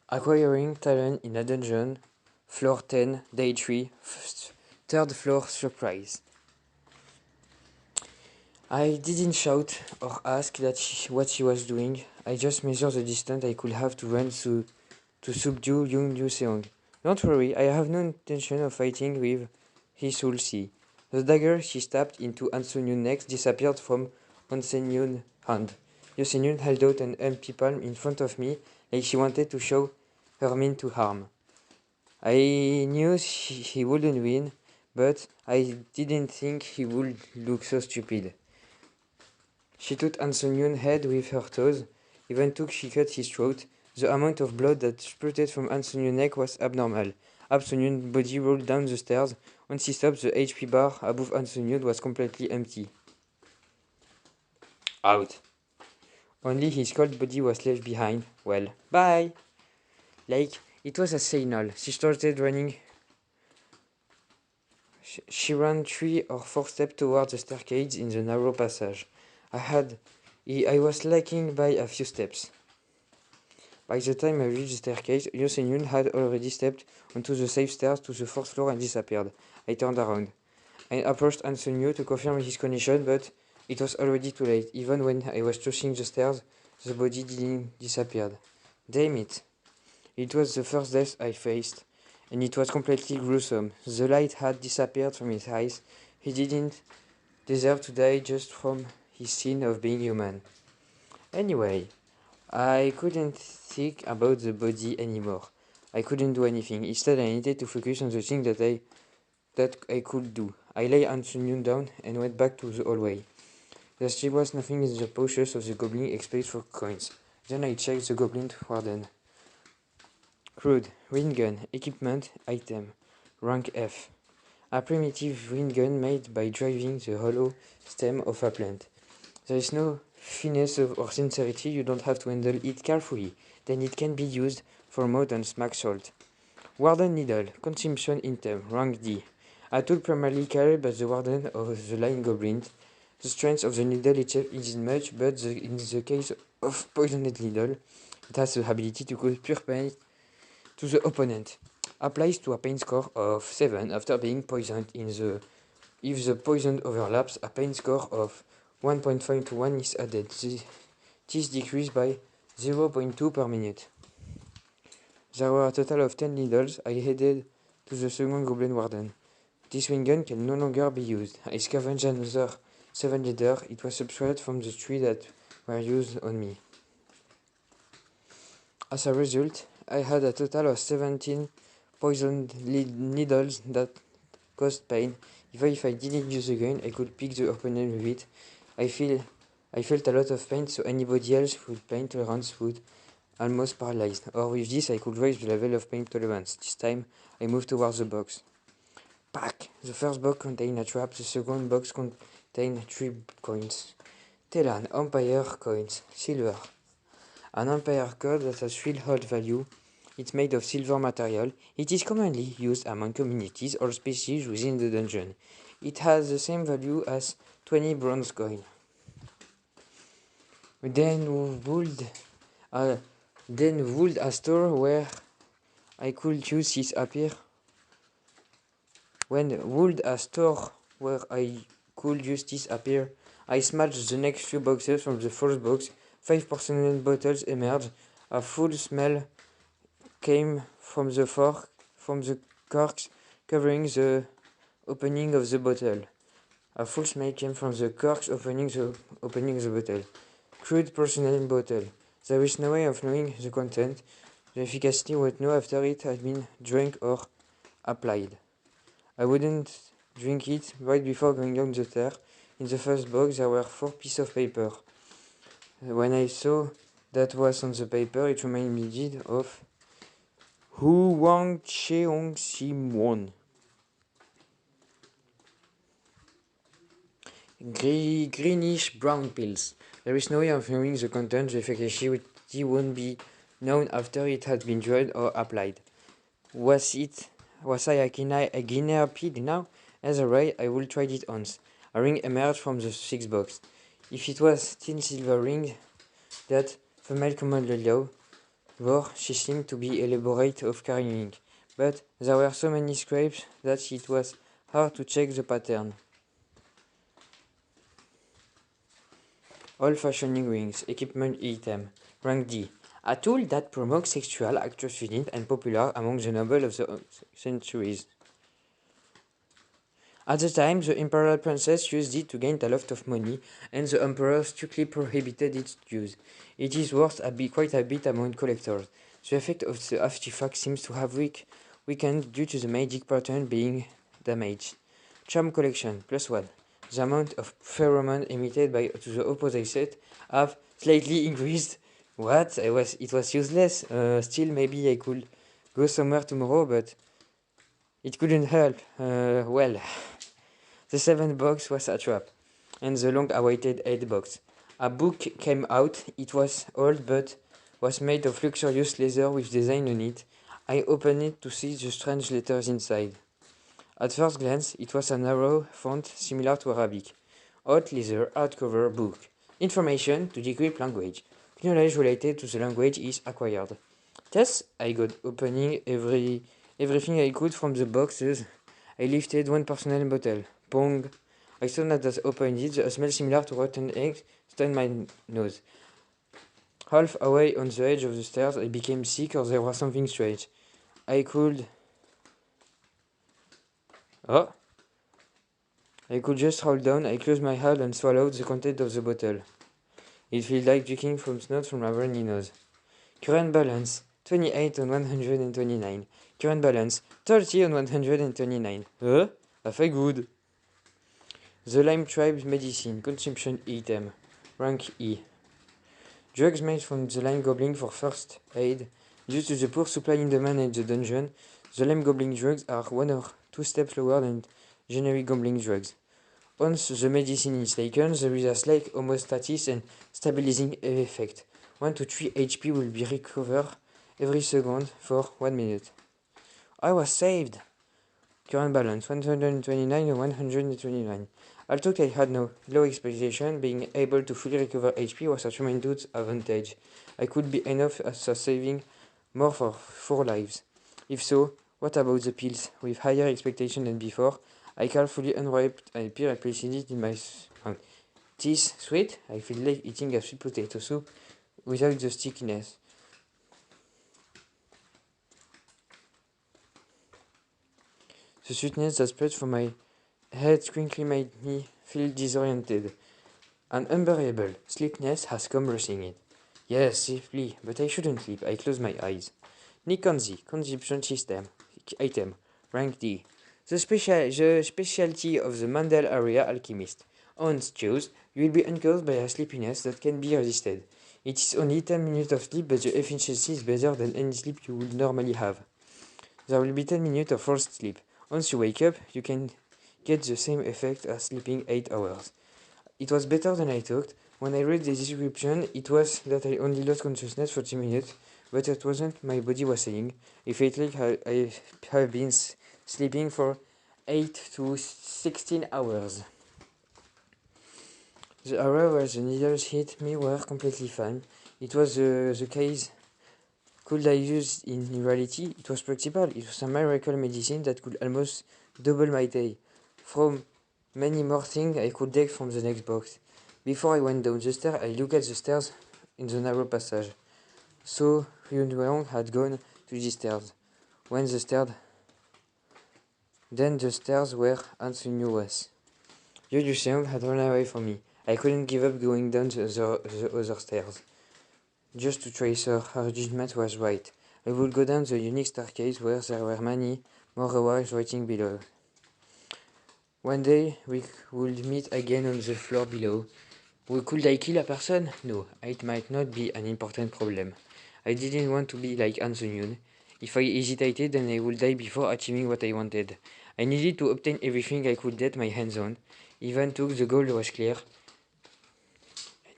Acquiring talent in a dungeon, floor 10, day 3, third floor surprise. I didn't shout or ask what she was doing. I just measured the distance I could have to run to subdue Young Yuseong. Don't worry, I have no intention of fighting with his soul see. The dagger she stabbed into Ansunyun's neck disappeared from Ansunyun's hand. Yusenyun held out an empty palm in front of me like she wanted to show her mean to harm. I knew he wouldn't win, but I didn't think he would look so stupid. She took Ansunyun's head with her toes, even though she cut his throat. The amount of blood that spurted from Ansunyun's neck was abnormal. Ansunyun's body rolled down the stairs. Once he stopped, the HP bar above Ansunyun was completely empty. Out. Only his cold body was left behind. Well, bye! Like, it was a signal. She started running. She ran 3 or 4 steps towards the staircase in the narrow passage. I was lacking by a few steps. By the time I reached the staircase, Yosenyun had already stepped onto the safe stairs to the 4th floor and disappeared. I turned around. I approached Ansunyu to confirm his condition, but it was already too late. Even when I was touching the stairs, the body didn't disappear. Damn it. It was the first death I faced, and it was completely gruesome. The light had disappeared from his eyes. He didn't deserve to die just from his sin of being human. Anyway, I couldn't think about the body anymore. I couldn't do anything. Instead, I needed to focus on the thing that I could do. I lay Ansunyun down and went back to the hallway. There still was nothing in the pouches of the goblin except for coins. Then I checked the goblin warden. Crude, wind gun, equipment, item, rank F. A primitive wind gun made by driving the hollow stem of a plant. There is no finesse or sincerity, you don't have to handle it carefully. Then it can be used for more than smack salt. Warden needle, consumption item, rank D. A tool primarily carried by the warden of the line goblins. The strength of the needle itself isn't much, but in the case of poisoned needle, it has the ability to cause pure pain to the opponent. Applies to a pain score of 7 after being poisoned. If the poison overlaps, a pain score of 1.5 to 1 is added. This decreased by 0.2 per minute. There were a total of 10 needles. I headed to the second goblin warden. This wind gun can no longer be used. I scavenged another 7 leather. It was subtracted from the 3 that were used on me. As a result, I had a total of 17 poisoned needles that caused pain. Even if I didn't use the gun, I could pick the opponent with it. I felt a lot of pain, so anybody else with pain tolerance would almost paralyzed. Or with this, I could raise the level of pain tolerance. This time, I moved towards the box. Pack! The first box contained a trap. The second box contained 3 coins. Telan, Empire coins, silver. An Empire code that has 3 hold value. It's made of silver material. It is commonly used among communities or species within the dungeon. It has the same value as 20 bronze coin. Then would a store where I could choose this appear? When would a store where I could use this appear? I smashed the next few boxes. From the first box, 5 porcelain bottles emerged. A full smell came from the corks covering the opening of the bottle. A full smell came from the corks opening the bottle. Crude porcelain bottle. There is no way of knowing the content. The efficacy would know after it had been drank or applied. I wouldn't drink it right before going down the stairs. In the first box there were 4 pieces of paper. When I saw that was on the paper, it reminded me of Hu Wang Cheong Simon. Greenish brown pills. There is no way of knowing the content. The efficacy won't be known after it had been dried or applied. Was I a guinea pig now? As a ray, I will try it once. A ring emerged from the 6th box. If it was thin silver ring that female commonly allow, Though she seemed to be elaborate of carrying, but there were so many scrapes that it was hard to check the pattern. All fashioning rings, equipment item, rank D. A tool that promotes sexual activity and popular among the nobles of the centuries. At the time, the imperial princess used it to gain a lot of money, and the emperor strictly prohibited its use. It is worth quite a bit among collectors. The effect of the artifact seems to have weakened due to the magic pattern being damaged. Charm collection, +1. The amount of pheromone emitted by to the opposite set have slightly increased. What? It was useless. Still, maybe I could go somewhere tomorrow, but it couldn't help. Well. The 7th box was a trap, and the long-awaited 8th box. A book came out. It was old but was made of luxurious leather with design on it. I opened it to see the strange letters inside. At first glance, it was a narrow font similar to Arabic. Old leather hardcover book. Information to decrypt language. Knowledge related to the language is acquired. Thus, I got opening everything I could from the boxes. I lifted one personal bottle. Pong. I saw that as opened it, a smell similar to rotten eggs stung my nose. Half away on the edge of the stairs, I became sick or there was something strange. I could just roll down. I closed my hand and swallowed the content of the bottle. It felt like drinking from snot from a runny nose. Current balance 28 on 129. Current balance 30 on 129. I feel good. The Lime Tribe's medicine, consumption item, rank E. Drugs made from the Lime Goblin for first aid. Due to the poor supply in demand in the dungeon, the Lime Goblin drugs are 1 or 2 steps lower than generic Goblin drugs. Once the medicine is taken, there is a slight homeostasis and stabilizing effect. 1 to 3 HP will be recovered every second for 1 minute. I was saved! Current balance 129 and 129. Although I had no low expectation, being able to fully recover HP was a tremendous advantage. I could be enough as a saving more for 4 lives. If so, what about the pills? With higher expectation than before, I carefully unwrapped a pill and placed it in my mouth. This sweet? I feel like eating a sweet potato soup without the stickiness. The sweetness that spread from my head quickly made me feel disoriented. An unbearable sleepiness has come rushing in. Yes, safely, but I shouldn't sleep. I close my eyes. Nikonzi, consumption system, item, rank D. The specialty of the Mandel area alchemist. On choose, you will be uncaused by a sleepiness that can be resisted. It is only 10 minutes of sleep, but the efficiency is better than any sleep you would normally have. There will be 10 minutes of forced sleep. Once you wake up, you can get the same effect as sleeping 8 hours. It was better than I thought. When I read the description, it was that I only lost consciousness for 10 minutes, but it wasn't my body was saying. It felt like I have been sleeping for 8 to 16 hours. The area where the needles hit me were completely fine. It was the case. Could I use in reality? It was practical. It was a miracle medicine that could almost double my day. From many more things I could take from the next box. Before I went down the stairs, I looked at the stairs in the narrow passage. So Yun Wang had gone to the stairs. Then the stairs were continuous. Yu Seong had run away from me. I couldn't give up going down the other stairs. Just to trace her judgment was right. I would go down the unique staircase where there were many more rewards waiting below. One day we would meet again on the floor below. Could I kill a person? No, it might not be an important problem. I didn't want to be like Anson. If I hesitated, then I would die before achieving what I wanted. I needed to obtain everything I could get my hands on. Even though the goal was clear,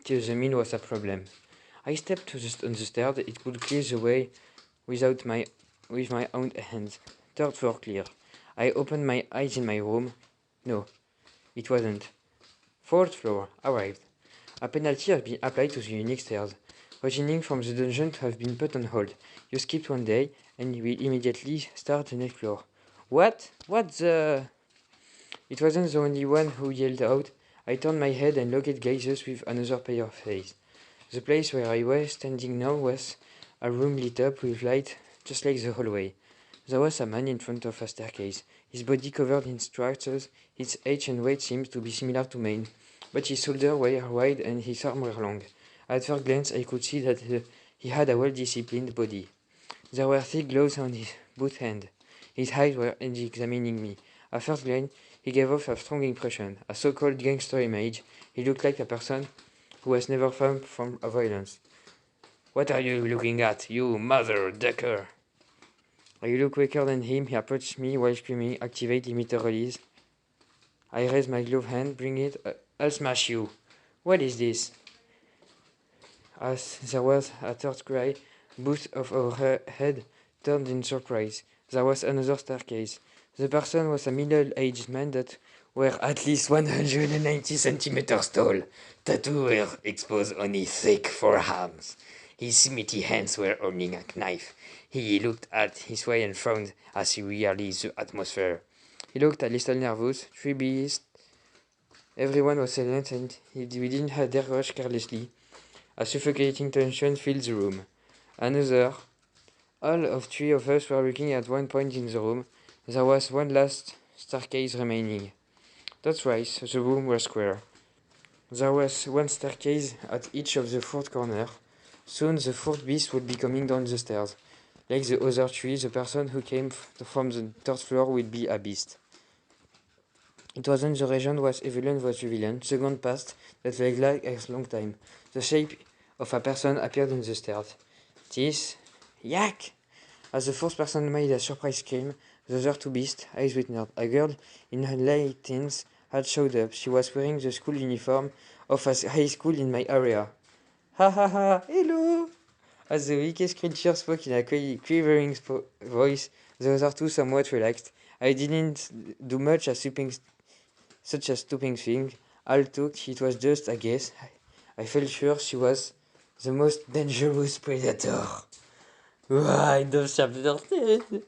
till the mean was a problem. I stepped on the stairs. It could clear the way with my own hands. 3rd floor clear. I opened my eyes in my room. No, it wasn't. 4th floor arrived. A penalty has been applied to the unique stairs. Returning from the dungeon to have been put on hold. You skipped one day, and you will immediately start the next floor. What? What the... It wasn't the only one who yelled out. I turned my head and looked at gazes with another pair of eyes. The place where I was standing now was a room lit up with light, just like the hallway. There was a man in front of a staircase, his body covered in scratches. His age and weight seemed to be similar to mine, but his shoulders were wide and his arms were long. At first glance, I could see that he had a well-disciplined body. There were thick gloves on his both hands. His eyes were examining me. At first glance, he gave off a strong impression, a so-called gangster image. He looked like a person who was never far from violence. What are you looking at, you mother ducker? I looked quicker than him. He approached me while screaming, activate emitter release. I raised my glove hand, bring it, I'll smash you. What is this? As there was a third cry, both of our head turned in surprise. There was another staircase. The person was a middle-aged man that were at least 190 centimeters tall. Tattoos were exposed on his thick forearms. His meaty hands were holding a knife. He looked at his way and frowned as he realized the atmosphere. He looked a little nervous. Three beasts. Everyone was silent and we didn't dare rush carelessly. A suffocating tension filled the room. All of three of us were looking at one point in the room. There was one last staircase remaining. That's right, the room was square. There was one staircase at each of the four corners. Soon the fourth beast would be coming down the stairs. Like the other three, the person who came from the third floor would be a beast. It wasn't the region was the villain. Second passed that felt like a long time. The shape of a person appeared on the stairs. This, yak! As the fourth person made a surprise scream, the other two beasts, eyes witnessed. A girl in her late teens had showed up. She was wearing the school uniform of a high school in my area. Ha ha ha! Hello! As the weakest creature spoke in a quivering voice, the other two somewhat relaxed. I didn't do much such a stupid thing. All took, it was just a guess. I felt sure she was the most dangerous predator. End of chapter 10.